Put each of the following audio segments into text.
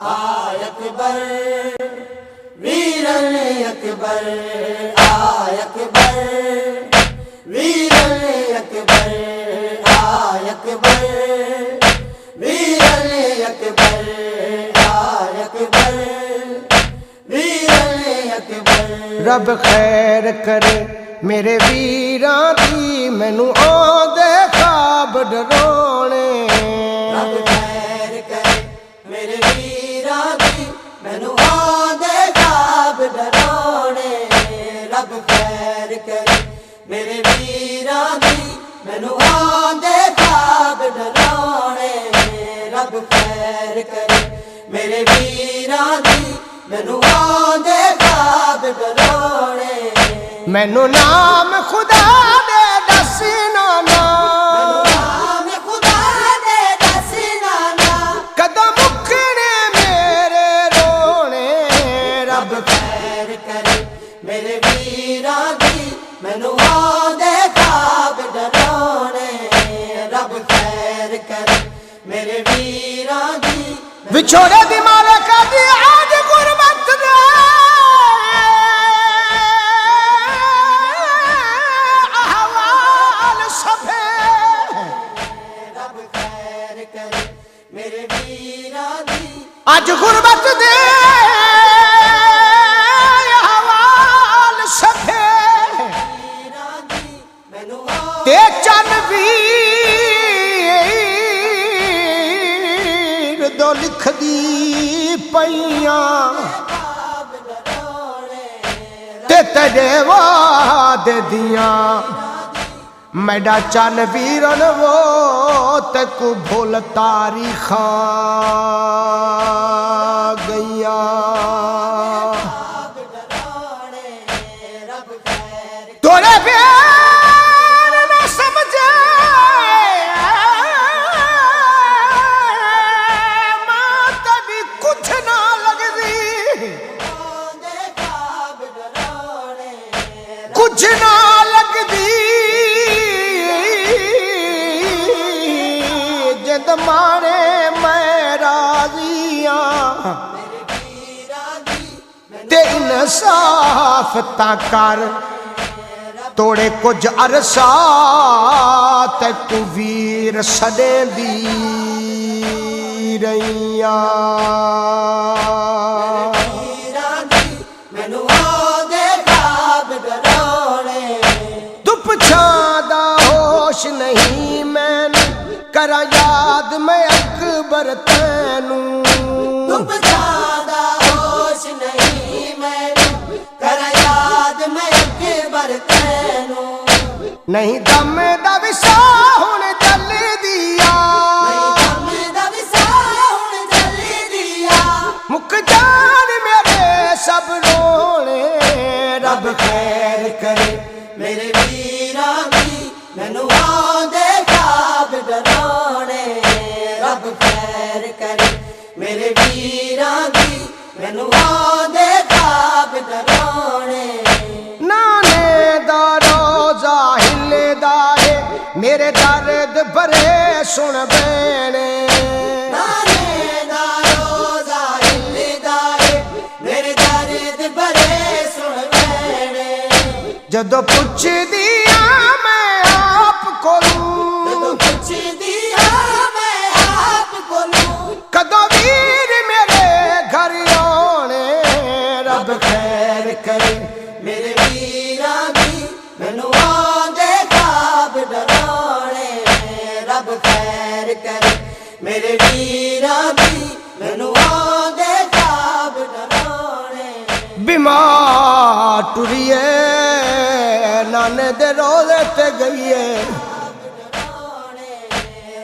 آئے اکبر ویرن اکبر آئے اکبر ویرن اکبر آئے اکبر ویرن اکبر آئے اکبر ویرن اکبر رب خیر کرے میرے ویراں دی مینوں آندے خواب ڈرونے رب خیر کرے میرے ویراں دی مینوں آندے خواب ڈرونے رب خیر کرے میرے ویراں دی مینوں آندے خواب ڈرونے رب خیر کرے میرے ویراں دی مینوں آندے خواب ڈرونے مینوں نام خدا دے دسنا نا نام خدا دے دسنا نا کدوں مکنے میرے رونے رب خیر کرے میرے ویراں دی مینوں آندے خواب ڈرونے رب خیر کرے میرے ویراں دی وچھوڑے دی مالکا دی آج غربت دے احوال سبھے رب خیر کرے میرے ویراں دی آج غربت دے احوال سبھے ویراں دی مینوں تے چن ویر دو لکھ دی پیاں خواب ڈرونے تے تیرے وعدے دیاں میڈا چن ویرن وہ تے کو بھول تاریخاں گئیاں خواب ڈرونے رب خیر تورے پیار نہ سمجھے ماں تبھی کچھ نہ لگدی آندے خواب ڈرونے کچھ نہ لگدی جد مانے میں راضیاں تے انصاف تا کر توڑے کچھ عرصہ تے کو ویر سڑے دی رہیاں ویراں دی مینوں آندے خواب ڈرونے دپ چھادا ہوش نہیں میں کرا یاد میں اکبر تینوں تم زیادہ ہوش نہیں مینوں کر یاد میں اکبر تینوں نہیں دم دا وسا ہن جل دیا ہم دا وصال ہن جل دیا مک جان میرے سب رونے رب خیر کرے میرے ویراں دی مینوں آندے خواب ڈرونے رب خیر کرے میرے ویراں دی مینوں آندے خواب ڈرونے نانے دا روزہ ہلے دا ہے میرے درد بھرے سن بینے نانے دا روزہ ہلدا ہے میرے درد بھرے سن وینے جدو پوچھ دیا میں آپ کو تو کچھ دیا میں آپ کو لوں کدو ویر میرے گھر آنے رب خیر کرے میرے ویراں دی مینوں آندے خواب ڈرونے رب خیر کرے میرے ویراں دی مینوں آندے خواب ڈرونے بیمار ٹریے نانے دے روزے تے گئیے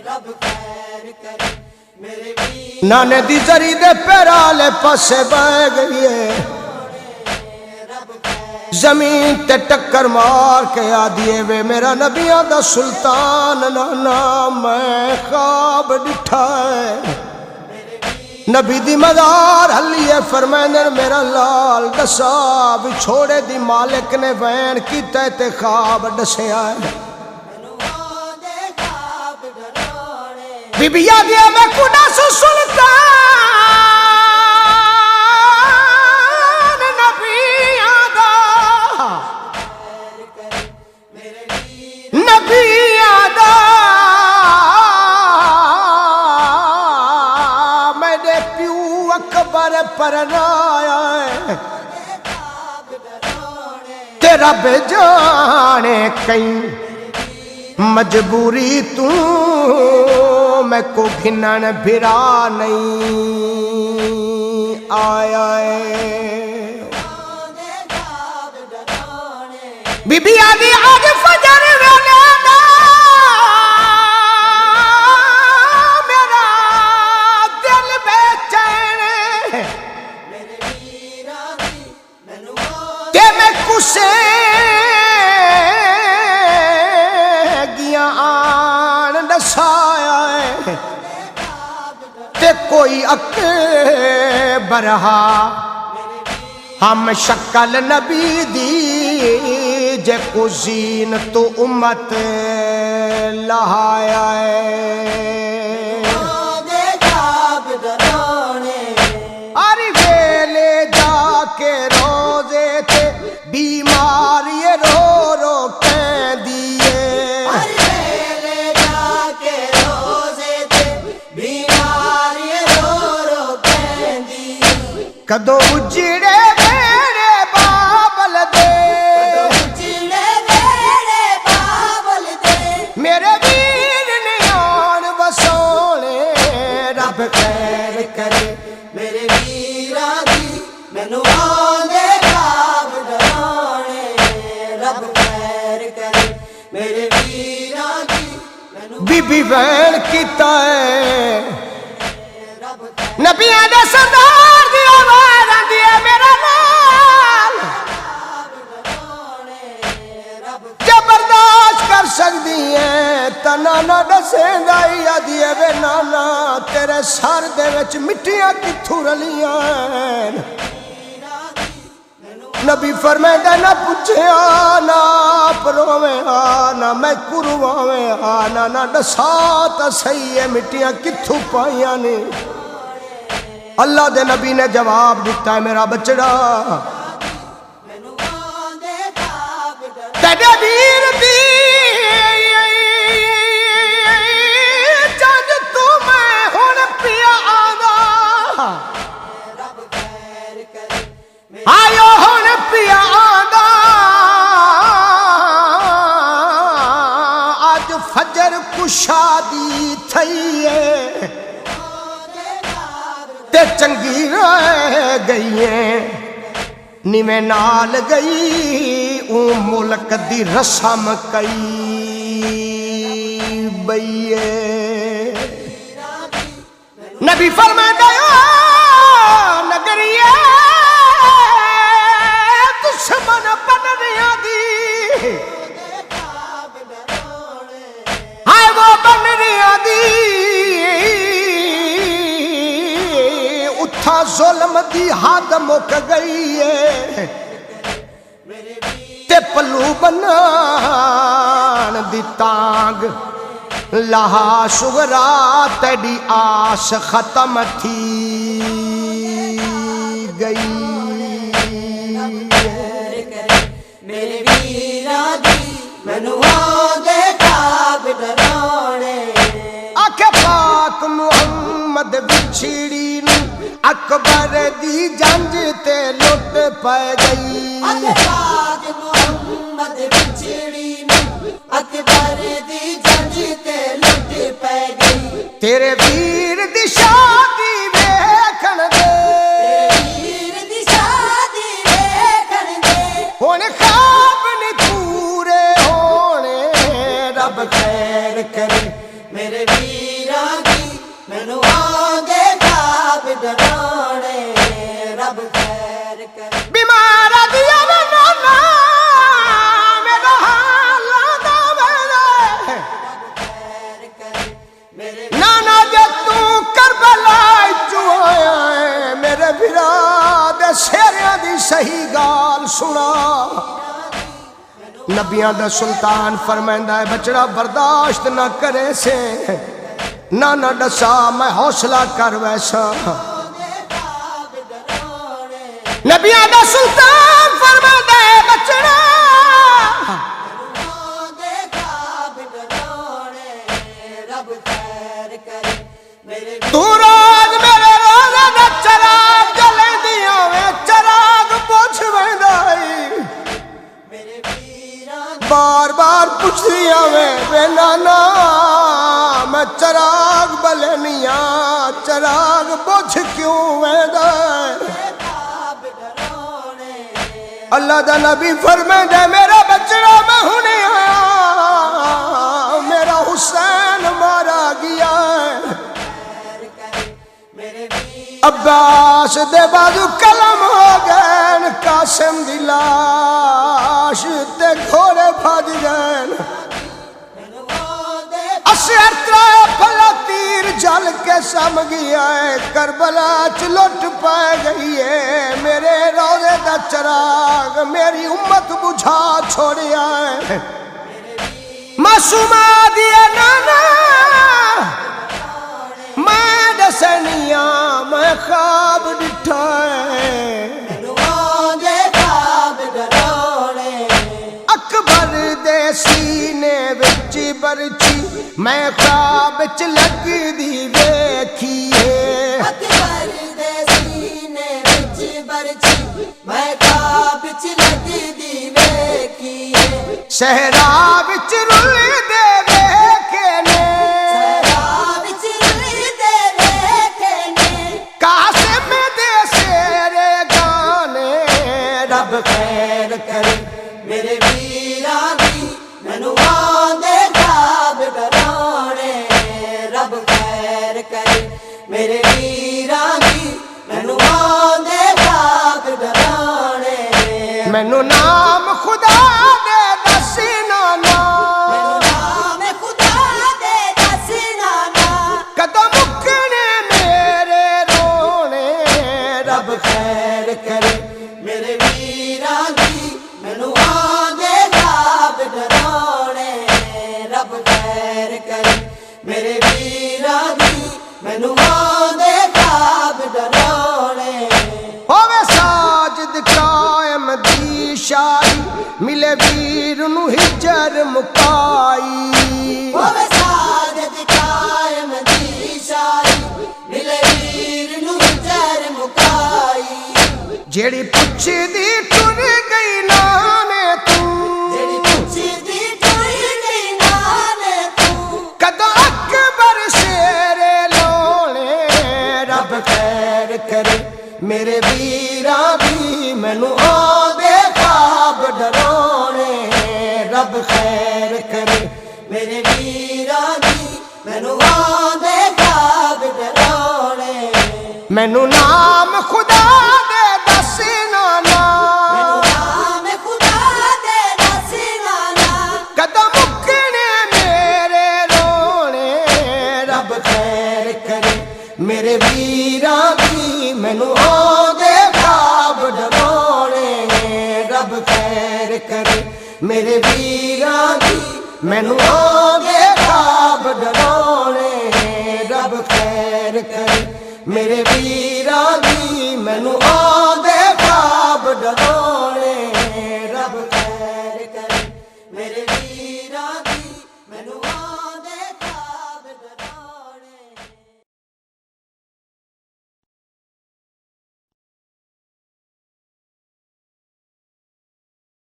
رب خیر کرے میرے نانے دی زری دے پیرالے پاسے بہ گئیے رب خیر زمین تے ٹکر مار کے آدھیے وے میرا نبیاں دا سلطان نانا میں خواب ڈٹھا ہے نبی دی مدار ہلیے فرمائندر میرا لال دسا چھوڑے دی مالک نے وین کیتا تے خواب ڈسیا ہے بی بی آدھیا میں کنا سو سلطان اکبر پرنایا تیرا بے جانے کہیں مجبوری تو میں کو گھنن بھرا نہیں آیا بی بی آدھی آج فجر ویلے دا میرا دل بے چین کہ میں کسے گیاں آن دسایا تے کوئی اکبرہا ہم شکل نبی دی جے کو زین تو امت لہایا آری ویلے جا کے روزے تھے بیمار یہ رو رو کہہ دیئے آری ویلے جا کے روزے تھے بیمار یہ رو رو کہہ دیئے کدو اجڑے میرے بابل دے میرے ویر نیان وسونے رب خیر کرے میرے ویران دی مینوں آندے خواب ڈرانے رب خیر کرے میرے ویران دی مینوں بی بی وین کیتا ہے رب خیر نبیاں دے سردار دی آواز آندی ہے میرا نال کیا برداشت کر سکتی ہے تا نانا دسیں گائی آدھی ہے وے نانا تیرے سر دے وچ مٹیاں کتھوں رلیاں ہیں نبی فرمائے نہ پوچھے آنا پرویں آنا میں کرویں آنا نہ دسا تا صحیح ہے مٹیاں کتھوں پائیاں نے اللہ دے نبی نے جواب دیتا ہے میرا بچڑا تیرے ویر دی جج تو میں ہن پیا آندا آیو ہن پیا آندا آج فجر کشادی تھئی ہے تے چنگی رہ گئی ہے نیویں نال گئی اون ملک دی رسم کئی بئیے نبی فرماتا ہے نگریے دشمن بننیاں دی ہائے وہ بننیاں دی اتھا ظلم دی حد مک گئی ہے تے پلو بنان دی تانگ لہا شغرا تیڑی آس ختم تھی گئی میرے ویران دی مینوں آندے خواب ڈرانے آکھے پاک محمد بچھڑی اکبر دی جنج تے لٹ پہ گئی پاک محمد بچھڑی اکبر دی جنج تے لٹ پہ گئی تیرے ویر دی شادی ویکھن دے ویر دی شادی ویکھن دے ہن خواب نہیں پورے ہونے رب خیر کرے میرے ویران دی مینوں آندے خواب ڈرانے رب خیر کرے بیمار دیا میں نانا میرا حال آدھا ویلے خیر کرے میرے نانا جے تو کربلا چو آیا ہے میرے بھرا دے سیریاں دی صحیح گال سنا نبیاں دا سلطان فرمائندہ ہے بچڑا برداشت نہ کرے سے نانا ڈسا میں حوصلہ کر ویسا نبیاں دا سلطان فرمائندہ ہے بچڑا تو روز میرے روزے دا چلا چراغ بجھ کیوں ویندا خواب ڈراونے اللہ دا نبی فرمائے میرا بچڑا میں ہنے آیا میرا حسین مارا گیا خیر کرے میرے ویر عباس دے بازو قلم ہو گئے قاسم دی لاش تے گھوڑے بھج گئے مینوں وہ دیکھ اسیر ترائے پھلا تیر جل کے سم گیا ہے کربلا چ لٹ پائے گئی ہے میرے روزے دا چراغ میری امت بجھا چھوڑیا ہے معصومہ دیا نانا میں دسنیاں میں خواب ڈٹھا ہے مینوں وہ دیکھ خواب ڈراونے اکبر دے سینے وچ برچی میں خواب چ لگ دی ویکھیے اکبر دے سینے وچ برچی میں خواب وچ لگدی ویکھیے صحرا وچ رل دے ویکھے نے صحرا وچ رلدے ویکھے نے قاسم دے سیرے گانے رب خیر کرے میرے ویراں دی مینوں آندے خواب ڈراونے رب خیر کرے میرے ویراں دی مینوں آندے خواب ڈراونے مینوں نام خدا دے دس نانا مینوں نام خدا دے دس نانا قدم مکنے میرے رونے رب خیر کرے میرے ویراں دی مینوں آندے خواب ڈراونے رب خیر کرے میرے ویراں دی مینوں آندے خواب ڈراونے ہووے ساجد قائم دی شاہی ملے ویر نو ہجر مکائی ہووے ساجد قائم دی شاہی ملے ویر نوں ہجر مکائی جیڑی پچھ دی ٹر گئی نانے تو جڑی پچھی دی ٹوئی گئی نانے تو کدو اکبر شیرے لونے رب خیر کرے میرے ویراں دی مینوں آندے خواب ڈراونے رب خیر کرے میرے ویراں دی مینوں آندے خواب ڈراونے مینوں نام خدا دے دس نانا مینوں نام خدا دے دس نانا قدم مکنے میرے رونے رب خیر کرے میرے ویراں دی مینوں آندے خواب ڈراونے رب خیر کرے میرے ویراں دی مینوں آندے خواب ڈراونے رب خیر کرے میرے ویراں دی مینوں